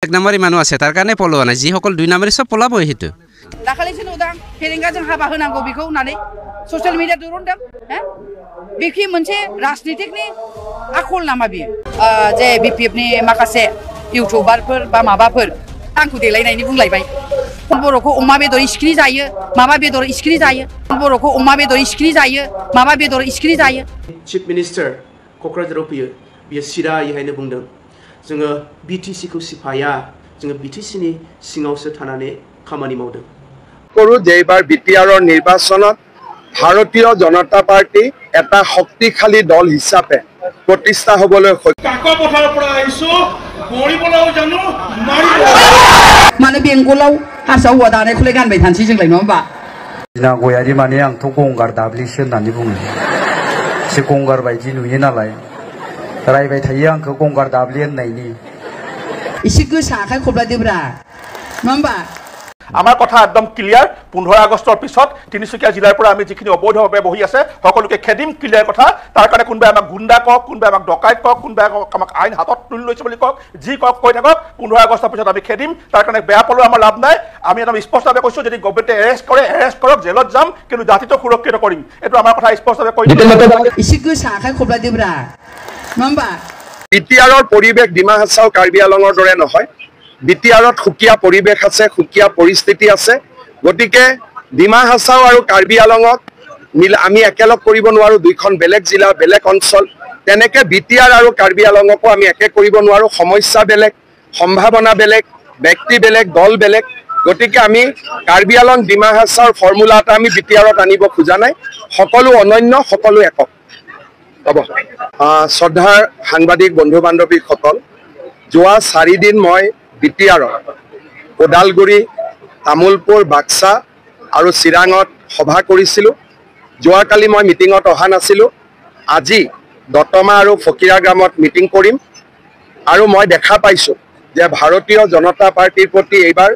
1 নম্বৰী মানুহ আছে তাৰ কাৰণে পলোৱা নাই যিসকল 2 নম্বৰী সব পলাবই হেতু दाखालिसो नुदां फेरेंगाजों हाबा होनांगौ बेखौ होननानै ससियेल मिडिया दिरुनदों बिखि मोनसे राजनीतिकनि आखल नामा बियो जे बिपिएफनि माखासे इउटुबारफोर बा माबाफोर आंखौ देलायनायनि बुंलायबाय बर'खौ अमा बेदर इस्क्रि जायो माबा बेदर इस्क्रि जायो बर'खौ अमा बेदर इस्क्रि जायो माबा बेदर इस्क्रि जायो चिफ मिनिस्टार क'क्राझाराव फैयो बियो सिरायैहायनो बुंदों जोङो बिटिसिखौ सिफाया जोङो बिटिसिनि सिङावसो थानानै खामानि मावदों करू जे एबार बिटिआरर निर्वाचনত भारतीय जनता पार्टी এটা শক্তিশালী দল হিচাপে প্ৰতিষ্ঠা হ'বলৈ কাকো পথাৰৰ পৰা আইছো গৰিবলাও জানো মাৰিব माने बेंगलाव हारसा हौवा दानायखौलाय गानबाय थानोसै जोंलाय नङा होमबा दिना गयारि माने आंथ' गंगार दाब्लिसो होननानै बुङो एसे गंगार बायदि नुयो नालाय रायबाय थायो आंखौ गंगार दाब्लि होननायनि एसे गोसा आखाइ खबलादोब्रा नङा होमबा আমাৰ কথা একদম ক্লিয়াৰ 15 আগষ্টৰ পিছত তিনিচুকীয়া জিলাৰ পৰা আমি যিখিনি অবৈধভাৱে বহি আছে সকলোকে খেদিম ক্লিয়াৰ কথা তাৰ কাৰণে কোনবাই আমাক গুণ্ডা কক কোনবাই আমাক ডকাইত কক কোনবাই আমাক আইন হাতত তুলি লৈছে বুলি কক যি কক কৈ থাকক 15 আগষ্টৰ পিছত আমি খেদিম তাৰ কাৰণে বেয়া পালো আমাৰ লাভ নাই আমি একদম স্পষ্টভাৱে কৈছো যদি গভৰ্ণমেণ্টে এৰেষ্ট কৰক জেলত যাম কিন্তু জাতিটো সুৰক্ষিত কৰিম এইটো আমাৰ কথা স্পষ্টভাৱে কৈ দিম एसे गोसा आखाइ खबलादोब्रा नङा होमबा বিটিআৰৰ পৰিৱেশ ডিমা হাছাও কাৰ্বি আলঙৰ দৰে নহয় বিটিআৰত সুকীয়া পৰিৱেশ আছে সুকীয়া পৰিস্থিতি আছে গতিকে ডিমা হাছাও আৰু কাৰ্বি আলঙক আমি একেলগ কৰিব নোৱাৰো দুইখন বেলেগ জিলা বেলেগ অঞ্চল তেনেকে বিটিআৰ আৰু কাৰ্বি আলঙকো আমি একে কৰিব নোৱাৰো সমস্যা বেলেগ সম্ভাৱনা বেলেগ ব্যক্তি বেলেগ দল বেলেগ গতিকে আমি কাৰ্বি আলং ডিমা হাছাওৰ ফৰ্মুলা এটা আমি বিটিআৰত আনিব খোজা নাই সকলো অনন্য সকলো একক হ'ব শ্ৰদ্ধাৰ সাংবাদিক বন্ধু বান্ধৱীসকল যোৱা 4 দিন মই বিটিআৰ ওদালগুৰি তামুলপুৰ বাক্সা আৰু চিৰাঙত সভা কৰিছিলোঁ যোৱাকালি মই মিটিঙত অহা নাছিলোঁ আজি দতমা আৰু ফকিৰা গ্ৰামত মিটিং কৰিম আৰু মই দেখা পাইছোঁ যে ভাৰতীয় জনতা পাৰ্টিৰ প্ৰতি এইবাৰ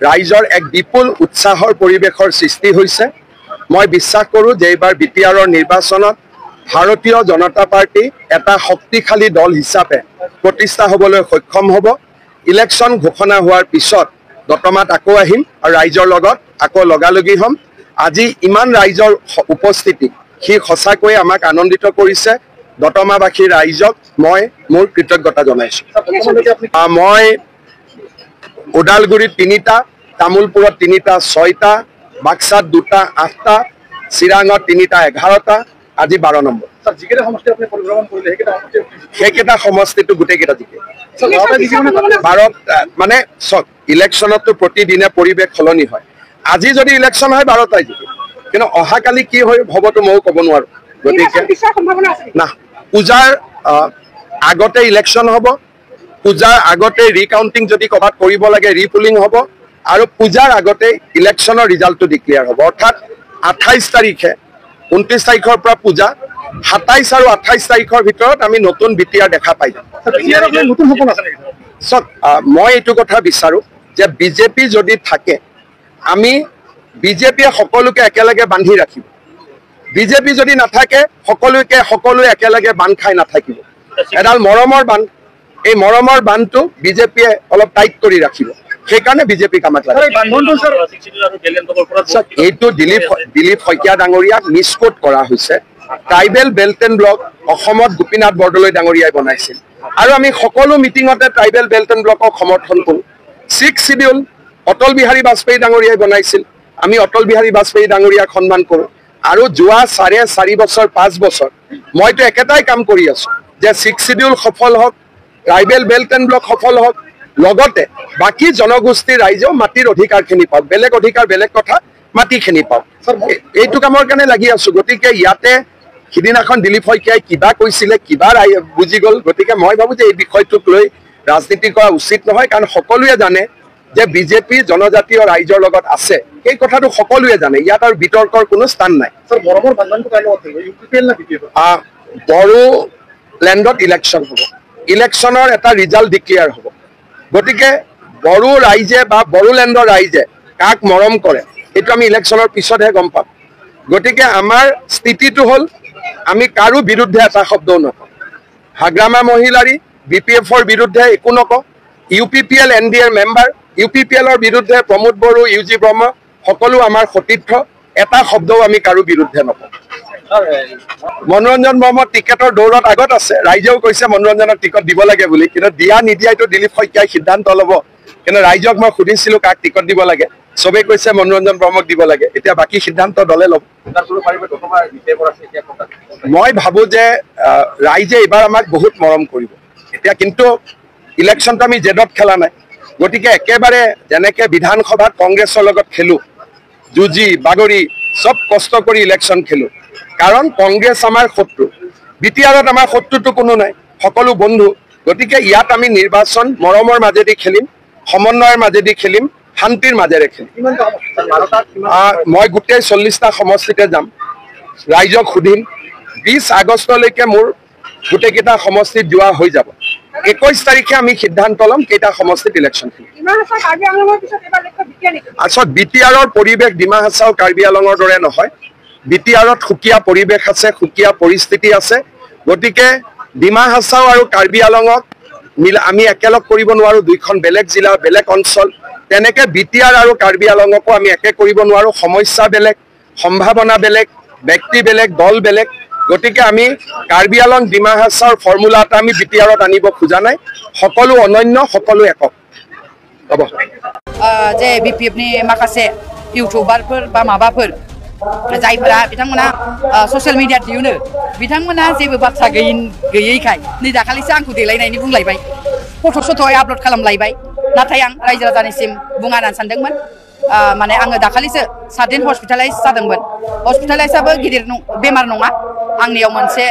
ৰাইজৰ এক বিপুল উৎসাহৰ পৰিৱেশৰ সৃষ্টি হৈছে মই বিশ্বাস কৰোঁ যে এইবাৰ বিটিআৰৰ নিৰ্বাচনত ভাৰতীয় জনতা পাৰ্টি এটা শক্তিশালী দল হিচাপে প্ৰতিষ্ঠা হ'বলৈ সক্ষম হ'ব ইলেকশ্যন ঘোষণা হোৱাৰ পিছত দতমাত আকৌ আহিম আৰু ৰাইজৰ লগত আকৌ লগালগি হ'ম আজি ইমান ৰাইজৰ উপস্থিতি সি সঁচাকৈ আমাক আনন্দিত কৰিছে দতমাবাসী ৰাইজক মই মোৰ কৃতজ্ঞতা জনাইছোঁ মই ওদালগুৰিত 3টা তামুলপুৰত 3টা 6টা বাক্সাত 2টা 8টা চিৰাঙত 3টা 11টা আজি 12 নম্বৰ যিকেইটা সমষ্টি আপুনি পৰিভ্ৰমণ কৰিলে সেইকেইটা সমষ্টিটো গোটেইকেইটা জিকে ভাৰত মানে চক ইলেকশ্যনতো প্ৰতিদিনে পৰিৱেশ সলনি হয় আজি যদি ইলেকশ্যন হয় 12টাই জিকে কিন্তু অহাকালি কি হ'বতো ময়ো ক'ব নোৱাৰো গতিকে না পূজাৰ আগতে ইলেকশ্যন হ'ব পূজাৰ আগতে ৰিকাউণ্টিং যদি ক'ৰবাত কৰিব লাগে ৰিপুলিং হ'ব আৰু পূজাৰ আগতে ইলেকশ্যনৰ ৰিজাল্টটো ডিক্লেয়াৰ হ'ব অৰ্থাৎ 28 তাৰিখে 29 তাৰিখৰ পৰা পূজা 27 আৰু 28 তাৰিখৰ ভিতৰত আমি নতুন বিটিআৰ দেখা পাই যাম মই এইটো কথা বিচাৰোঁ যে বিজেপি যদি থাকে আমি বিজেপিয়ে সকলোকে একেলগে বান্ধি ৰাখিব বিজেপি যদি নাথাকে সকলোৱে একেলগে বান্ধ খাই নাথাকিব এডাল মৰমৰ বান্ধ এই মৰমৰ বান্ধটো বিজেপিয়ে অলপ টাইট কৰি ৰাখিব সেইকাৰণে বিজেপিক আমাক লাগে এইটো দিলীপ শইকীয়া ডাঙৰীয়াক মিছকোট কৰা হৈছে ট্ৰাইবেল বেল্ট এণ্ড ব্লক অসমত গোপীনাথ বৰদলৈ ডাঙৰীয়াই বনাইছিল আৰু আমি সকলো মিটিঙতে ট্ৰাইবেল বেল্ট এণ্ড ব্লকক সমৰ্থন কৰোঁ 6 শিডিউল অটল বিহাৰী বাজপেয়ী ডাঙৰীয়াই বনাইছিল আমি অটল বিহাৰী বাজপেয়ী ডাঙৰীয়াক সন্মান কৰোঁ আৰু যোৱা 4.5 বছৰ 5 বছৰ মইতো একেটাই কাম কৰি আছোঁ যে 6 শিডিউল সফল হওক ট্ৰাইবেল বেল্ট এণ্ড ব্লক সফল হওক লগতে বাকি জনগোষ্ঠীৰ ৰাইজেও মাটিৰ অধিকাৰখিনি পাওক বেলেগ অধিকাৰ বেলেগ কথা মাটিখিনি পাওক এইটো কামৰ কাৰণে লাগি আছোঁ গতিকে ইয়াতে সিদিনাখন দিলীপ শইকীয়াই কিবা কৈছিলে কিবা বুজি গ'ল গতিকে মই ভাবোঁ যে এই বিষয়টোক লৈ ৰাজনীতি কৰা উচিত নহয় কাৰণ সকলোৱে জানে যে বিজেপি জনজাতীয় ৰাইজৰ লগত আছে এই কথাটো সকলোৱে জানে ইয়াত আৰু বিতৰ্কৰ কোনো স্থান নাই বড়োলেণ্ডত ইলেকশ্যন হ'ব ইলেকশ্যনৰ এটা ৰিজাল্ট ডিক্লেয়াৰ হ'ব গতিকে বড়ো ৰাইজে বা বড়োলেণ্ডৰ ৰাইজে কাক মৰম কৰে এইটো আমি ইলেকশ্যনৰ পিছতহে গম পাম গতিকে আমাৰ স্থিতিটো হ'ল আমি কাৰো বিৰুদ্ধে এটা শব্দও নকওঁ হাগ্ৰামা মহিলাৰী বিপিএফৰ বিৰুদ্ধে একো নকওঁ UPPL NDAৰ মেম্বাৰ UPPLৰ বিৰুদ্ধে প্ৰমোদ বড়ো UG ব্ৰহ্ম সকলো আমাৰ সতীৰ্থ এটা শব্দও আমি কাৰো বিৰুদ্ধে নকওঁ মনোৰঞ্জন ব্ৰহ্ম টিকেটৰ দৌৰত আগত আছে ৰাইজেও কৈছে মনোৰঞ্জনৰ টিকট দিব লাগে বুলি কিন্তু দিয়া নিদিয়াইতো দিলীপ শইকীয়াই সিদ্ধান্ত ল'ব কিন্তু ৰাইজক মই সুধিছিলো কাক টিকট দিব লাগে সবে কৈছে মনোৰঞ্জন ব্ৰহ্মক দিব লাগে এতিয়া বাকি সিদ্ধান্ত দলে ল'ব মই ভাবো যে ৰাইজে এবাৰ আমাক বহুত মৰম কৰিব এতিয়া কিন্তু ইলেকশ্যনটো আমি জেডত খেলা নাই গতিকে একেবাৰে যেনেকে বিধানসভাত কংগ্ৰেছৰ লগত খেলো যুঁজি বাগৰি সব কষ্ট কৰি ইলেকশ্যন খেলো কাৰণ কংগ্ৰেছ আমাৰ শত্ৰু বিটিআৰত আমাৰ শত্ৰুটো কোনো নাই সকলো বন্ধু গতিকে ইয়াত আমি নিৰ্বাচন মৰমৰ মাজেদি খেলিম সমন্বয়ৰ মাজেদি খেলিম শান্তিৰ মাজেৰে খেলিম মই গোটেই 40টা সমষ্টিতে যাম ৰাইজক সুধিম 20 আগষ্টলৈকে মোৰ গোটেইকেইটা সমষ্টিত যোৱা হৈ যাব 21 তাৰিখে আমি সিদ্ধান্ত ল'ম কেইটা সমষ্টিত ইলেকশ্যন খেলিম আচল বিটিআৰৰ পৰিৱেশ ডিমা হাছাও কাৰ্বি আলঙৰ দৰে নহয় বিটিআৰত সুকীয়া পৰিৱেশ আছে সুকীয়া পৰিস্থিতি আছে গতিকে ডিমা হাছাও আৰু কাৰ্বি আলঙক আমি একেলগ কৰিব নোৱাৰো দুইখন বেলেগ জিলা বেলেগ অঞ্চল তেনেকে বিটিআৰ আৰু কাৰ্বি আলঙকো আমি একে কৰিব নোৱাৰো সমস্যা বেলেগ সম্ভাৱনা বেলেগ ব্যক্তি বেলেগ দল বেলেগ গতিকে আমি কাৰ্বি আলং ডিমা হাছাওৰ ফৰ্মুলা এটা আমি বিটিআৰত আনিব খোজা নাই সকলো অনন্য সকলো একক হ'ব जे BPFनि माखासे इउटुबारफोर बा माबाफोर जायफोरा बिथांमोना ससियेल मिडिया दिहुनो बिथांमोना जेबो बाथ्रा गैयैखाय नै दाखालिसो आंखौ देलायनायनि बुंलायबाय फट' सथ' आपल'ड खालामलायबाय नाथाय आं रायजो राजानिसिम बुङा होननानै सानदोंमोन माने आङो दाखालिसो 7 दिन हस्पिटालाइज जादोंमोन हस्पिटालाइजआबो गिदिर बेमार नङा आंनियाव मोनसे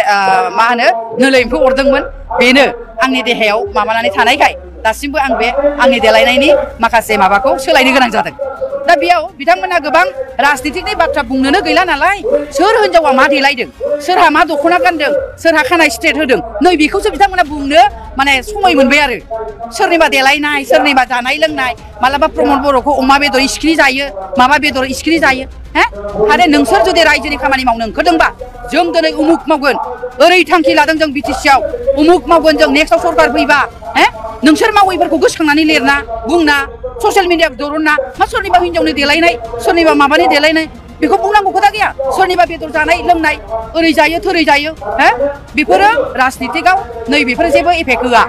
मा होनो नोलो एम्फौ अरदोंमोन बेनो आंनि देहायाव माबानानै थानायखाय दासिमबो आं बे आंनि देलायनायनि माखासे माबाखौ सोलायनो गोनां जादों दा बेयाव बिथांमोना गोबां राजनितिकनि बाथ्रा बुंनोनो गैला नालाय सोर हिनजावा मा देलायदों सोरहा मा दख'ना गानदों सोरहा खानाय स्ट्रेट होदों नै बेखौसो बिथांमोना बुंनो माने समय मोनबाय आरो सोरनिबा देलायनाय सोरनिबा जानाय लोंनाय मालाबा प्रमद बर'खौ अमा बेदर इस्किरि जायो माबा बेदर इस्किरि जायो आरो नोंसोर जुदि रायजोनि खामानि मावनो ओंखारदोंबा जों दिनै उमुक मावगोन ओरै थांखि लादों जों बिटिसिआव उमुक मावगोन जों नेक्स्टआव सरकार फैबा नोंसोर मावैफोरखौ गोसोखांनानै लिरना बुंना ससियेल मिडिया दरनना मा सोरनिबा हिनजावनि देलायनाय सोरनिबा माबानि देलायनाय बेखौ बुंनांगौ खोथा गैया सोरनिबा बेदर जानाय लोंनाय ओरै जायो थोरै जायो बेफोरो राजनितिकआव नै बेफोरो जेबो एफेक्ट होआ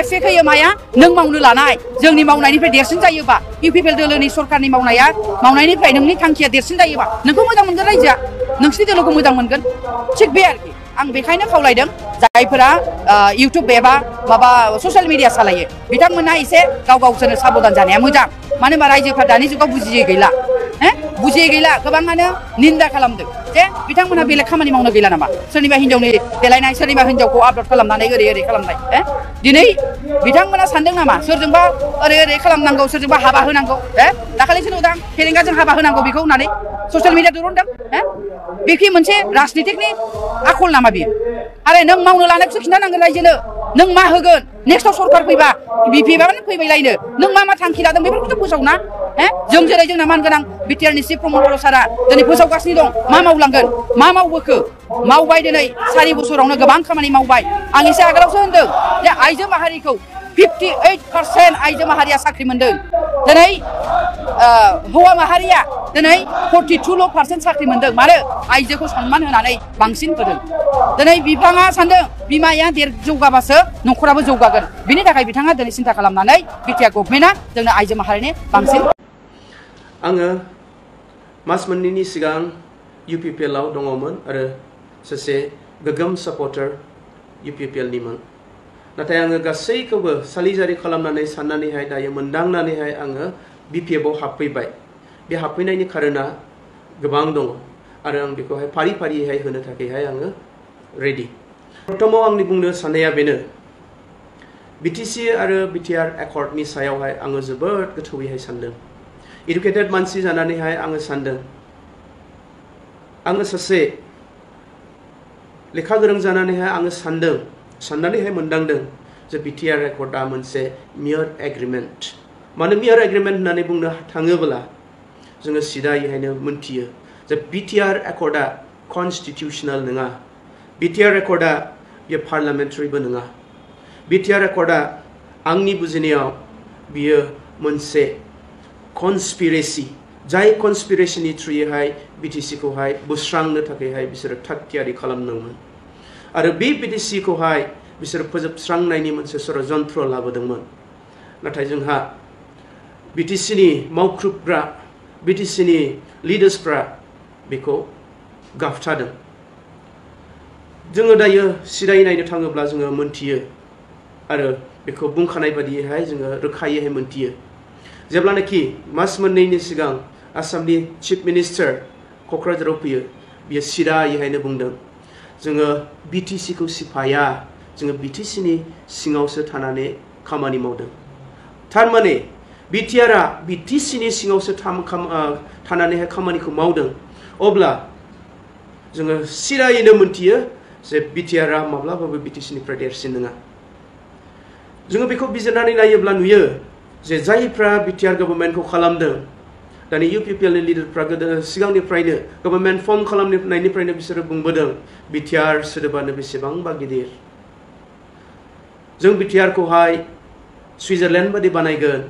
एफेक्ट होयो माया नों मावनो लानाय जोंनि मावनायनिफ्राय देरसिन जायोबा इउपिपिएल दोलोनि सरकारनि मावनायनिफ्राय नोंनि थांखिया देरसिन जायोबा नोंखौ मोजां मोनगोन रायजोआ नोंसिनि दोलोखौ मोजां मोनगोन थिग बे आरोखि आं बेखायनो खावलायदों जायफोरा इउटुब एबा माबा ससियेल मिडिया सालायो बिथांमोनहा एसे गावसोरनो साबधान जानाया मोजां मानो होनबा रायजोफ्रा दानि जुगाव बुजियै गैला बुजियै गैला गोबाङानो निन्दा खालामदों जे बिथांमोनहा बेलेग खामानि मावनो गैला नामा सोरनिबा हिनजावनि देलायनाय सोरनिबा हिनजावखौ आपल'ड खालामनानै ओरै खालामनाय दिनै बिथांमोना सानदों नामा सोरजोंबा ओरै खालामनांगौ सोरजोंबा हाबा होनांगौ दाखालिसो नुदों फेरेंगाजों हाबा होनांगौ बेखौ होननानै ससियेल मिडिया दरनदों बेखि मोनसे राजनितिकनि आखल नामा बियो आरो नों मावनो लानायखौसो खिन्थानांगोन रायजोनो नों मा होगोन नेक्स्टआव सरकार फैबा बिपिएफआनो फैबायलायनो नों मा थांखि लादों बेफोरखौथ' फोसावना जों जेरै जोंना मानगोनां बिटिआरनि चिफ प्रमद बर' सारा दिनै फोसावगासिनो दं मा मावलांगोन मा मावबोखो मावबाय दिनै 4 बोसोरावनो गोबां खामानि मावबाय आं एसे आगोलावसो होनदों जे आइजो माहारिखौ 58% आइजो माहारिया साख्रि मोनदों दिनै हौवा माहारिया दिनै 42% साख्रि मोनदों मानो आइजोखौ सन्मान होनानै बांसिन होदों दिनै बिफाङा सानदों बिमाया जौगाबासो न'खराबो जौगागोन बिनि थाखाय बिथाङा दिनै सिन्था खालामनानै बिटिआर गभर्नमेन्टआ जोंनो आइजो माहारिनि बांसिन आङो मास मोननैनि सिगां इउपिपिएलआव दङमोन आरो सासे गोगोम सापर्टार इउपिपिएलनिमोन नाथाय आङो गासैखौबो सालिजारि खालामनानै साननानैहाय दायो मोनदांनानैहाय आङो बिपिएफआव हाबफैबाय बे हाबफैनायनि खारना गोबां दङ आरो आं बेखौहाय फारि फारिहाय होनो थाखायहाय आङो रेडि प्रथमाव आंनि बुंनो साननाया बेनो बिटिसि आरो बिटिआर एकर्डनि सायावहाय आङो जोबोद गोथौयैहाय सानदों इडुकेटेड मानसि जानानैहाय आङो सानदों आङो सासे लेखा गोरों जानानैहाय आङो साननानैहाय मोनदांदों जे बिटिआर एकर्डआ मोनसे मियर एग्रिमेन्ट मानो मियर एग्रिमेन्ट होननानै बुंनो थाङोब्ला जोङो सिदायैहायनो मोनथियो जे बिटिआर एकर्डआ कनस्टिटिउशनेल नङा बिटिआर एकर्डआ बेयो पार्लियामेन्टारिबो नङा बिटिआर एकर्डआ आंनि बुजिनायाव बियो मोनसे कनस्पिरेसि जाय कनस्पिरेसिनि थ्रुयैहाय BTC खौहाय बोस्रांनो थाखायहाय बिसोरो थाग थियारि खालामदोंमोन आरो बे BTC खौहाय बिसोरो फोजोबस्रांनायनि मोनसे षड़यन्त्र लाबोदोंमोन नाथाय जोंहा BTC नि मावख्रुबग्रा BTC नि लिडार्सफ्रा बेखौ गाबथादों जोङो दायो सिदायै नायनो थाङोब्ला जोङो मोनथियो आरो बेखौ बुंखानाय बादियैहाय जोङो रोखायैहाय मोनथियो जेब्लानाखि मास मोननैनि सिगां आसामनि चिफ मिनिस्टार क'क्राझाराव फैयो बियो सिदायैहायनो बुंदों जोङो BTC खौ सिफाया जोङो BTC नि सिङावसो थानानै खामानि मावदों थारमाने BTR आ BTC नि सिङावसो थानानैहाय खामानिखौ मावदों अब्ला जोङो सिदायैनो मोनथियो जे BTR आ माब्लाबाबो BTC निफ्राय देरसिन नङा जोङो बेखौ बिजिरनानै नायोब्ला नुयो जे जायफ्रा BTR गभर्नमेन्टखौ खालामदों दानि UPPL नि लिडारफ्रा सिगांनिफ्रायनो गभर्नमेन्ट फर्म खालामनायनिफ्रायनो बिसोरो बुंबोदों BTR सोदोबानो बेसेबांबा गिदिर जों BTR खौहाय सुइजारलेण्ड बादि बानायगोन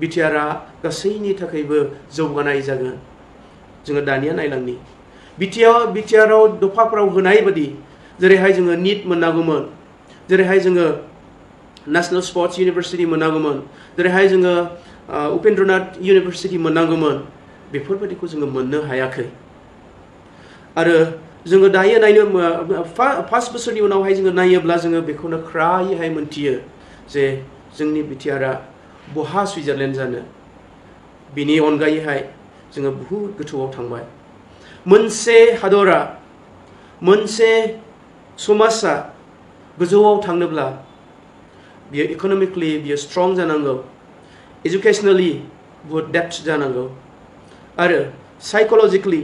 BTR आ गासैनि थाखायबो जौगानाय जागोन जोङो दानिया नायलांनि BTR आव दफाफोराव होनाय बादि जेरैहाय जोङो नीट मोननांगौमोन जेरैहाय जोङो नेशनल स्पर्ट्स इउनिभार्सिटी मोननांगौमोन जेरैहाय जोङो उपेन्द्रनाथ इउनिभार्सिटी मोननांगौमोन बेफोरबायदिखौ जोङो मोननो हायाखै आरो जोङो दायो नायनो 5 बोसोरनि उनावहाय जोङो नायोब्ला जोङो बेखौनो ख्रायैहाय मोनथियो जे जोंनि BTR आ बहा सुइजारलेण्ड जानो बिनि अनगायैहाय जोङो बहुद गोथौआव थांबाय मोनसे हादरा मोनसे समाजा गोजौआव थांनोब्ला बियो इकोनॉमिकली बियो स्ट्रं जानांगौ एजुकेशनली बहुत डेप्थ जानांगौ आरो साइकोलॉजिकली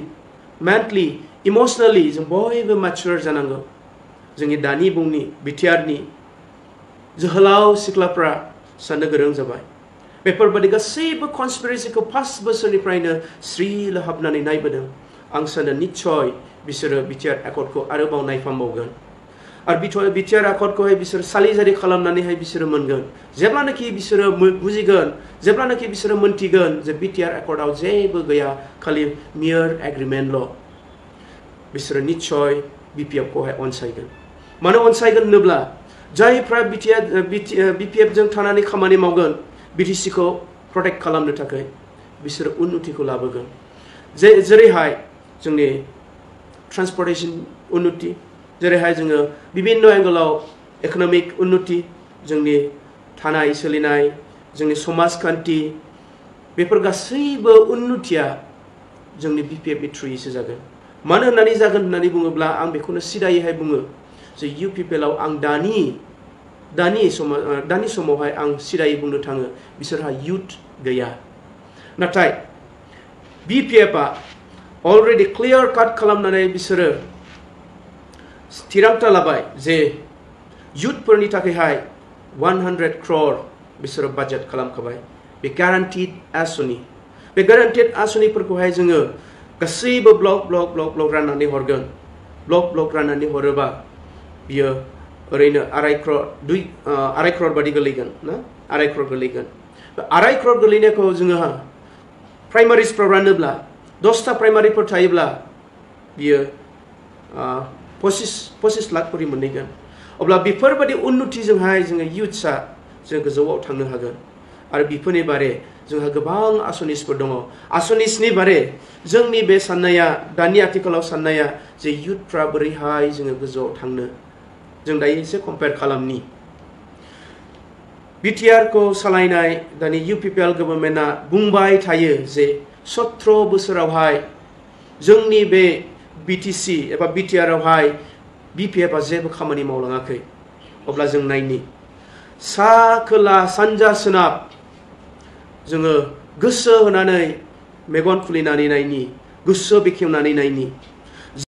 मेंटली इमोशनली जों बयबो मैच्योर जानांगौ जोंनि दानि बुंनि BTR नि जोहोलाव सिख्लाफ्रा साननो गोरों जाबाय बेफोरबादि गासैबो कनस्पिरेसिखौ 5 बोसोरनिफ्रायनो स्रिल हाबनानै नायबोदों आं सानो निश्चय बिसोरो BTR एकर्डखौ आरोबाव नायफामबावगोन आरो BTR एकर्डखौहाय बिसोर सालिजारि खालामनानैहाय बिसोरो मोनगोन जेब्लानाखि बिसोरो बुजिगोन जेब्लानाखि बिसोरो मोनथिगोन जे BTR एकर्डआव जेबो गैया खालि मियर एग्रीमेन्टल बिसोरो निश्चय BPF खौहाय अनसायगोन मानो अनसायगोन होनोब्ला जायफ्रा BPF जों थानानै खामानि मावगोन BTC खौ प्रोटेक्ट खालामनो थाखाय बिसोरो उन्नतिखौ लाबोगोन जेरैहाय जोंनि ट्रान्सपोर्टेशन उन्नति जेरैहाय जोङो विभिन्न एंगलाव इकोनॉमिक उन्नति जोंनि थानाय सोलिनाय जोंनि समाजखान्थि बेफोर गासैबो उन्नतिया जोंनि BPF नि थ्रुयैसो जागोन मानो होननानै जागोन होननानै बुङोब्ला आं बेखौनो सिदायैहाय बुङो जे UPPL आव आं दानि समावहाय आं सिदायै बुंनो थाङो बिसोरहा युथ गैया नाथाय BPF आ अलरेडी क्लियर काट खालामनानै बिसोरो थिरांथा लाबाय जे युथफोरनि थाखायहाय 100 crore बिसोरो बाजेट खालामखाबाय बे ग्यारान्टिड आसनि बे ग्यारान्टिड आसनिफोरखौहाय जोङो गासैबो ब्लक राननानै हरगोन ब्लक राननानै हरोबा बियो ओरैनो 2.5 crore बादि गोलैगोन ना 2.5 crore गोलैगोन 2.5 crore गोलैनायखौ जोङो प्राइमारिसफ्राव रानोब्ला 10टा प्राइमारिफोर थायोब्ला बियो 25 लाख करि मोनहैगोन अब्ला बेफोरबादि उन्नतिजोंहाय जोङो युथ्सआ जों गोजौआव थांनो हागोन आरो बेफोरनि बारे जोंहा गोबां आसनिसफोर दङ आसनिसनि बारे जोंनि बे साननाया दानि आथिखालाव साननाया जे युथफ्रा बोरैहाय जोङो गोजौआव थांनो जों दायो एसे कम्पेयार खालामनि BTR खौ सालायनाय दानि UPPL गभर्नमेन्टआ बुंबाय थायो जे 17 बोसोरावहाय जोंनि बे BTC एबा BTR आवहाय BPF आ जेबो खामानि मावलाङाखै अब्ला जों नायनि सा खोला सानजा सोनाब जोङो गोसो होनानै मेगन खुलिनानै नायनि गोसो बेखेवनानै नायनि